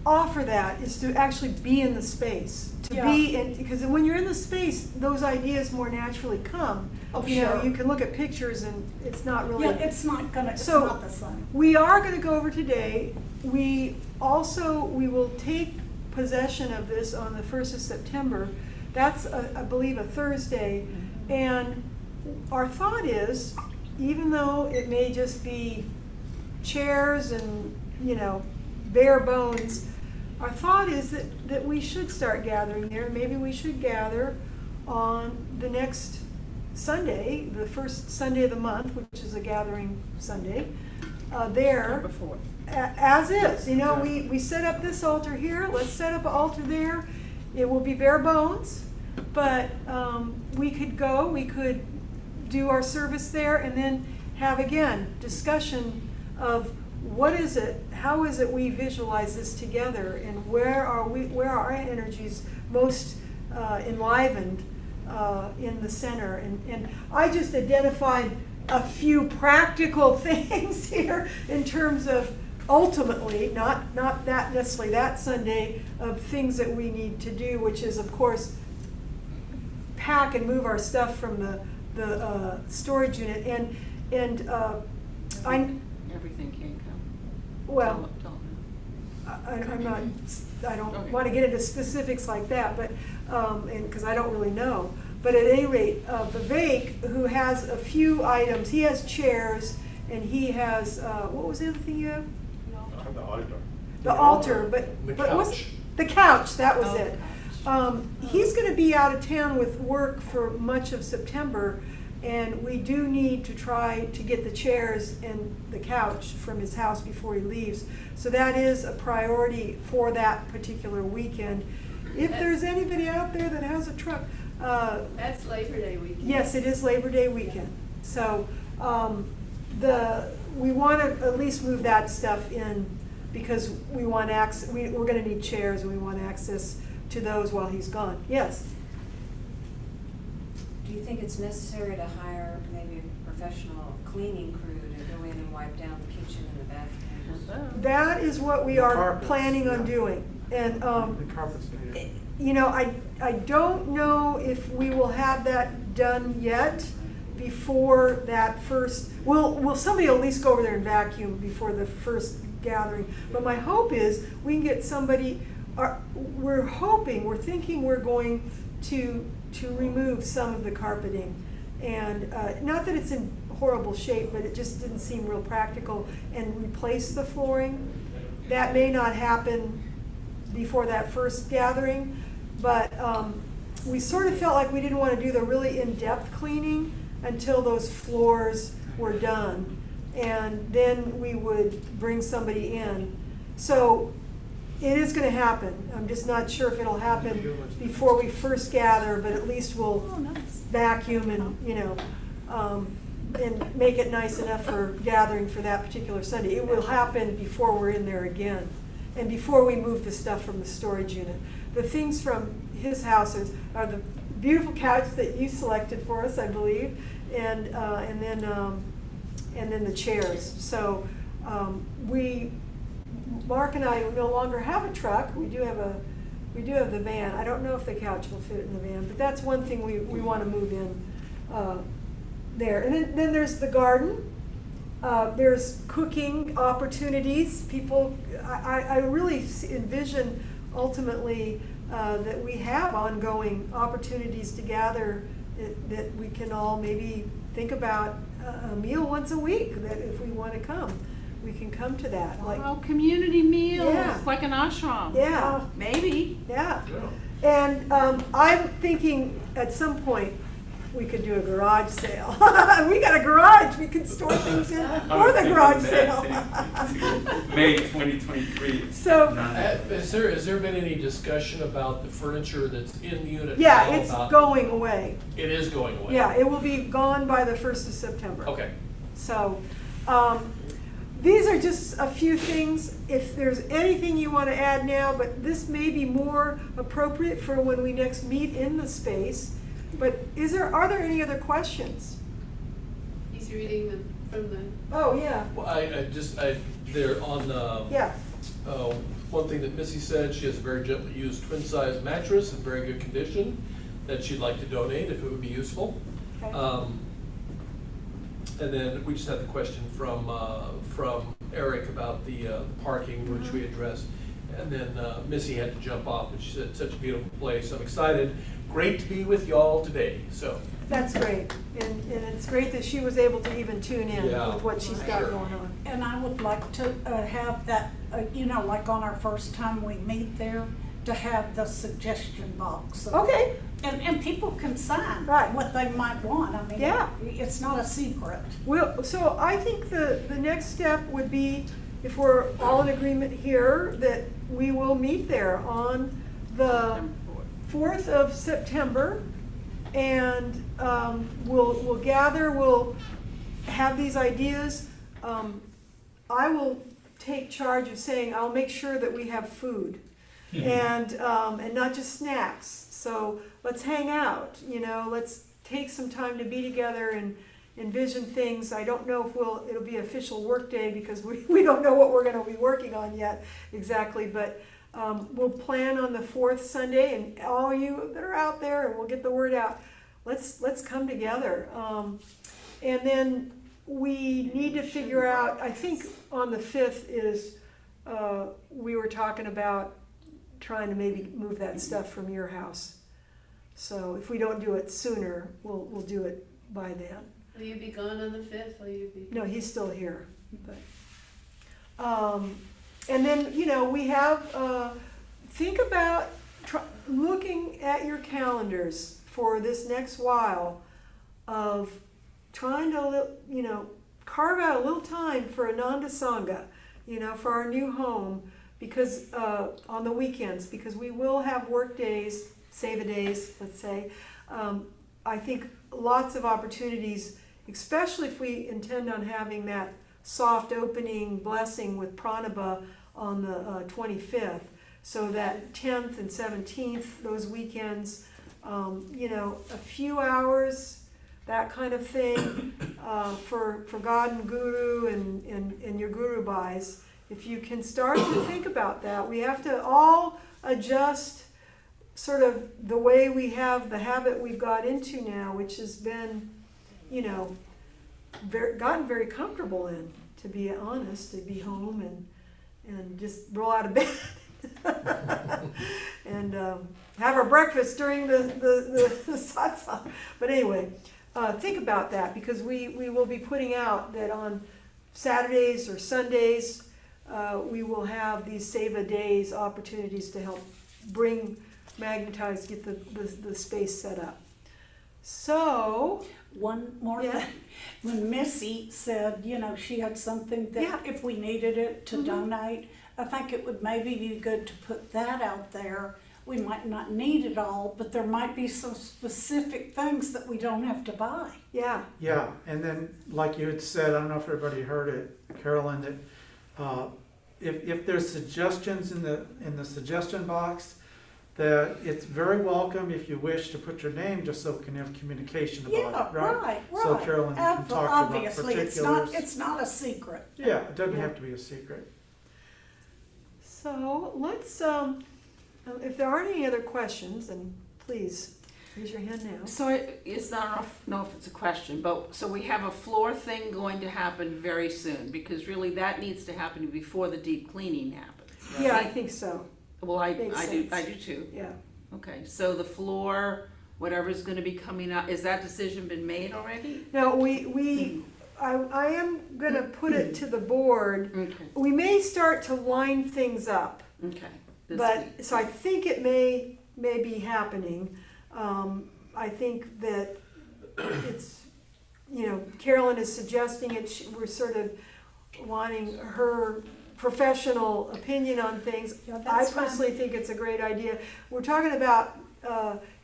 offer that is to actually be in the space. To Yeah. be in, because when you're in the space, those ideas more naturally come. Oh, You know, sure. you can look at pictures and it's not really. Yeah, it's not the same. We are gonna go over today. We will take possession of this on the 1st of September. That's, I believe, a Thursday. And our thought is, even though it may just be chairs and, you know, bare bones, our thought is that we should start gathering there. Maybe we should gather on the next Sunday, the first Sunday of the month, which is a gathering Sunday, there. Number 4. As is, you know, we set up this altar here, let's set up an altar there. It will be bare bones, but we could do our service there and then have, again, discussion of what is it, how is it we visualize this together, and where are our energies most enlivened in the center. And I just identified a few practical things here in terms of ultimately, not that necessarily that Sunday, of things that we need to do, which is, of course, pack and move our stuff from the storage unit. And Everything can't come. well, Tell them. I don't Okay. want to get into specifics like that, but, and, because I don't really know. But at any rate, Vivek, who has a few items, he has chairs, and he has, what was the other thing you have? The altar. The altar, but The what was couch. the couch, that was Oh, it. the couch. He's gonna be out of town with work for much of September, and we do need to try to get the chairs and the couch from his house before he leaves. So that is a priority for that particular weekend. If there's anybody out there that has a truck, That's Labor Day weekend. yes, it is Labor Day weekend. So, we wanna at least move that stuff in because we want we're gonna need chairs and we want access to those while he's gone. Yes? Do you think it's necessary to hire maybe a professional cleaning crew to go in and wipe down the kitchen and the bathrooms? That is what we The are carpets, planning on yeah. doing. And, The carpets needed. you know, I don't know if we will have that done yet before that first, somebody will at least go over there and vacuum before the first gathering. But my hope is we can get somebody, we're thinking we're going to remove some of the carpeting. And, not that it's in horrible shape, but it just didn't seem real practical, and replace the flooring. That may not happen before that first gathering, but we sort of felt like we didn't want to do the really in-depth cleaning until those floors were done, and then we would bring somebody in. So it is going to happen. I'm just not sure if it'll happen before we first gather, but at least we'll Oh, nice. vacuum and, you know, and make it nice enough for gathering for that particular Sunday. It will happen before we're in there again, and before we move the stuff from the storage unit. The things from his house are the beautiful couch that you selected for us, I believe, and then the chairs. So Mark and I no longer have a truck. We do have the van. I don't know if the couch will fit in the van, but that's one thing we want to move in there. And then there's the garden. There's cooking opportunities. People, I really envision ultimately that we have ongoing opportunities to gather, that we can all maybe think about a meal once a week, that if we want to come, we can come to that. Like, Well, community meals, Yeah. like an ashram. yeah, Maybe. yeah. And I'm thinking at some point, we could do a garage sale. We got a garage, we can store things in for the garage sale. May 2023. So, Has there been any discussion about the furniture that's in the unit? yeah, now it's about- going away. It is going away? Yeah, it will be gone by the 1st of September. Okay. So, these are just a few things. If there's anything you want to add now, but this may be more appropriate for when we next meet in the space. But are there any other questions? He's reading them from the, Oh, yeah, Well, they're on, yeah. one thing that Missy said, she has a very gently used twin-size mattress in very good condition that she'd like to donate if it would be useful. Okay. And then we just had the question from Eric about the parking, which we addressed. And then Missy had to jump off, but she said, such a beautiful place, I'm excited. Great to be with y'all today, so. That's great. And it's great that she was able to even tune in Yeah, with what she's got sure. going on. And I would like to have that, like on our first time we meet there, to have the suggestion box. Okay, And people can sign Right. what they might want. I mean, Yeah. it's not a secret. so I think the next step would be, if we're all in agreement here, that we will meet there on the 4th of September. And we'll gather, we'll have these ideas. I will take charge of saying, I'll make sure that we have food and not just snacks. So let's hang out, let's take some time to be together and envision things. I don't know if it'll be official work day because we don't know what we're gonna be working on yet exactly, but we'll plan on the 4th Sunday, and all you that are out there, and we'll get the word out. Let's come together. And then we need to figure out, I think on the 5th is, we were talking about trying to maybe move that stuff from your house. So if we don't do it sooner, we'll do it by then. will you be gone on the 5th? Will you be? No, he's still here, but, and then, we have, think about looking at your calendars for this next while of trying to, carve out a little time for Ananda Sangha, for our new home, because, on the weekends, because we will have work days, Seva days, let's say. I think lots of opportunities, especially if we intend on having that soft opening blessing with Pranaba on the 25th. So that 10th and 17th, those weekends, a few hours, that kind of thing, for God and Guru and your Guru buys. If you can start to think about that, we have to all adjust sort of the way we have the habit we've got into now, which has been, gotten very comfortable in, to be honest, to be home and just roll out of bed and have our breakfast during the satsang. But anyway, think about that, because we will be putting out that on Saturdays or Sundays, we will have these Seva days opportunities to help get the space set up. So, One more Yeah. thing. When Missy said, she had something Yeah. that if we needed it to Mhm. donate, I think it would maybe be good to put that out there. We might not need it all, but there might be some specific things that we don't have to buy. yeah, Yeah, and then, like you had said, I don't know if everybody heard it, Carolyn, that if there's suggestions in the suggestion box, that it's very welcome if you wish to put your name, just so we can have communication about it, right? Right. So Carolyn can talk about Obviously, particulars. it's not a secret. Yeah, it doesn't Yeah. have to be a secret. so let's, if there aren't any other questions, then please raise your hand now. So it's not, I don't know if it's a question, but, so we have a floor thing going to happen very soon, because really that needs to happen before the deep cleaning happens, right? Yeah, I think so, Well, I Makes do sense. too. yeah. Okay, so the floor, whatever's gonna be coming out, is that decision been made already? Now, I am gonna put it to the board. Okay, We may start to line things up, okay. This but, week. so I think it may be happening. I think that it's, you know, Carolyn is suggesting it, we're sort of wanting her professional opinion on things. Yeah, I that's fine. personally think it's a great idea. We're talking about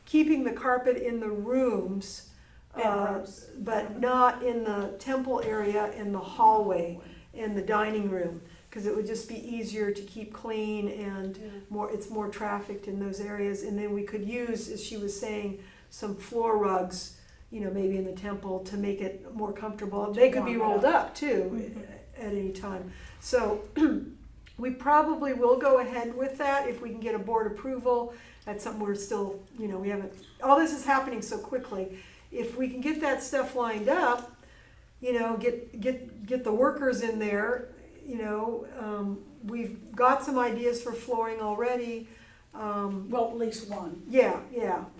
keeping the carpet in the rooms, Bedrooms. but not in the temple area, in the hallway, in the dining room, because it would just be easier to keep clean and it's more trafficked in those areas. And then we could use, as she was saying, some floor rugs, you know, maybe in the temple to make it more comfortable. They could be rolled up too at any time. So we probably will go ahead with that if we can get a board approval. That's something we're still, you know, we haven't, all this is happening so quickly. If we can get that stuff lined up, you know, get the workers in there, you know, we've got some ideas for flooring already. Well, at least one. Yeah,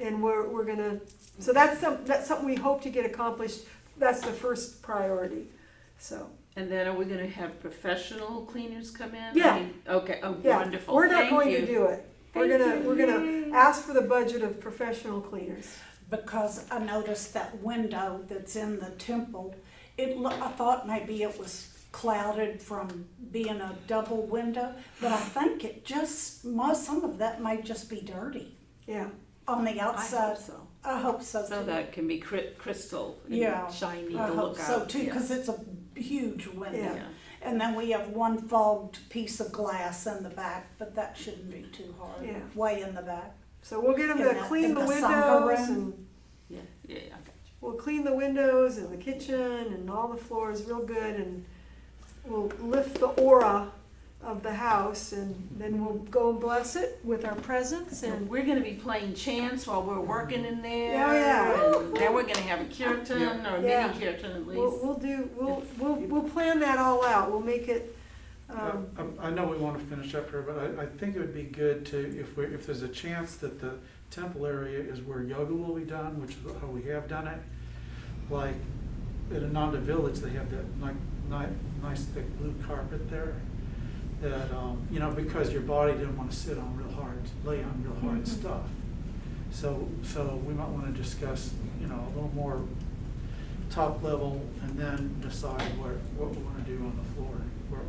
and we're gonna, so that's something we hope to get accomplished. That's the first priority, so. And then are we gonna have professional cleaners come in? Yeah. I mean, okay, oh, Yeah, wonderful, we're not thank going you. to do it. We're gonna ask for the budget of professional cleaners. Because I noticed that window that's in the temple, I thought maybe it was clouded from being a double window, but I think it just, some of that may just be dirty Yeah, on the I outside. hope so. I hope so So too. that can be crystal Yeah, and shiny I to hope look so out. too, yeah. because it's a huge window. Yeah. Yeah. And then we have one fogged piece of glass in the back, but that shouldn't be too hard. Yeah. Way in the back. so we'll get them In to that- clean in the the Sangha windows room? and Yeah, yeah, I got you. we'll clean the windows and the kitchen and all the floors real good, and we'll lift the aura of the house, and then we'll go and bless it with our presence. And And we're gonna be playing chants while we're working in there. Oh, yeah. And then we're gonna have a kirtan or Yeah. mini kirtan at least. we'll plan that all out. We'll make it. I know we want to finish up here, but I think it would be good to, if there's a chance that the temple area is where yoga will be done, which is how we have done it. Like at Ananda Village, they have that nice thick blue carpet there. That, you know, because your body didn't want to sit on lay on real hard stuff. So we might want to discuss, you know, a little more top level, and then decide what we want to do on the floor,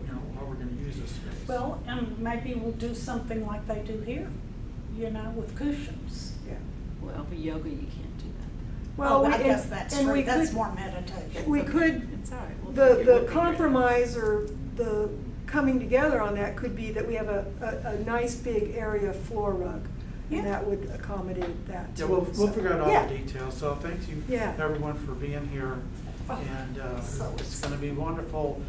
you know, how we're going to use this space. Well, and maybe we'll do something like they do here, you know, with cushions. Yeah. Well, for yoga, you can't do that. Well, I we- guess and- that's and true. we That's could- more meditation. We could. It's all right. We'll The figure it out. compromise or the coming together on that could be that we have a nice big area floor rug, Yeah. and that would accommodate that Yeah, too. we'll So, figure out all yeah. the details, so thank you Yeah. everyone for being here, Oh, and so it's gonna be wonderful.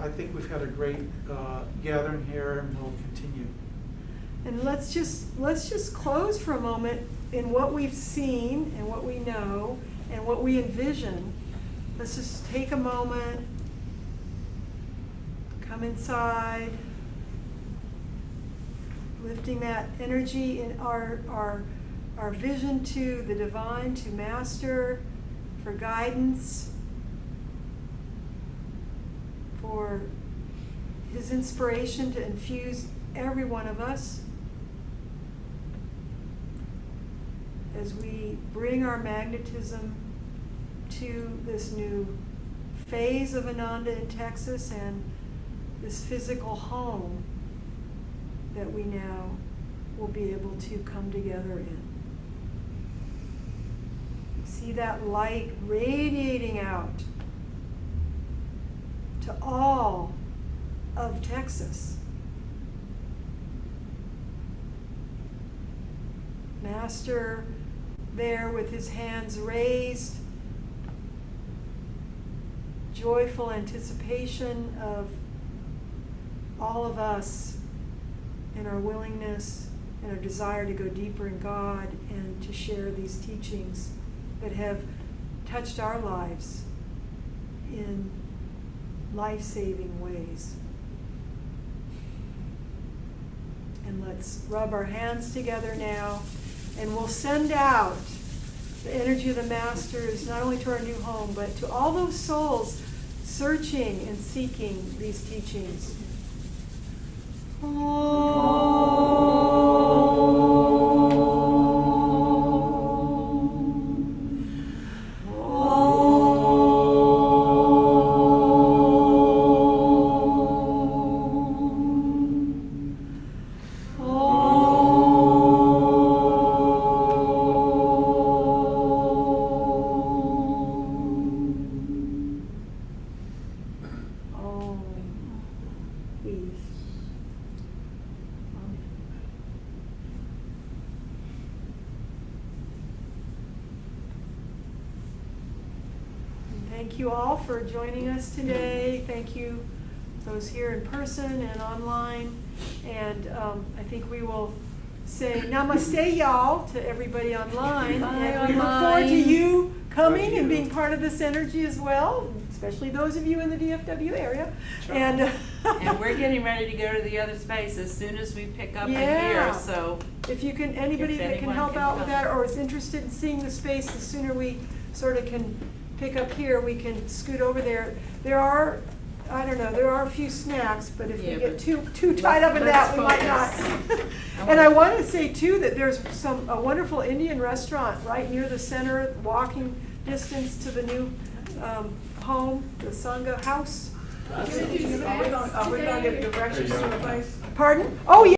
I think we've had a great gathering here, and we'll continue. And let's just close for a moment in what we've seen and what we know and what we envision. Let's just take a moment, come inside, lifting that energy in our vision to the divine, to Master, for guidance, for his inspiration to infuse every one of us as we bring our magnetism to this new phase of Ananda in Texas and this physical home that we now will be able to come together in. See that light radiating out to all of Texas. Master there with his hands raised, joyful anticipation of all of us and our willingness and our desire to go deeper in God and to share these teachings that have touched our lives in life-saving ways. And let's rub our hands together now, and we'll send out the energy of the Masters not only to our new home, but to all those souls searching and seeking these teachings. Om. thank you all for joining us today. Thank you, those here in person and online. And I think we will say namaste, y'all, to everybody online. Bye, And we look forward to online. you coming and being part of this energy as well, especially those of you in the DFW area. And And we're getting ready to go to the other space as soon as we pick up in Yeah. here, so. if you can, anybody If that can anyone help can out with come. that or is interested in seeing the space, the sooner we sort of can pick up here, we can scoot over there. There are, I don't know, there are a few snacks, but if we Yeah, get but too tied up in that, we might not. focus. And I want to say too that there's a wonderful Indian restaurant right near the center, walking distance to the new home, the Sangha House. Are we gonna give directions to the place? Pardon? Oh, yeah.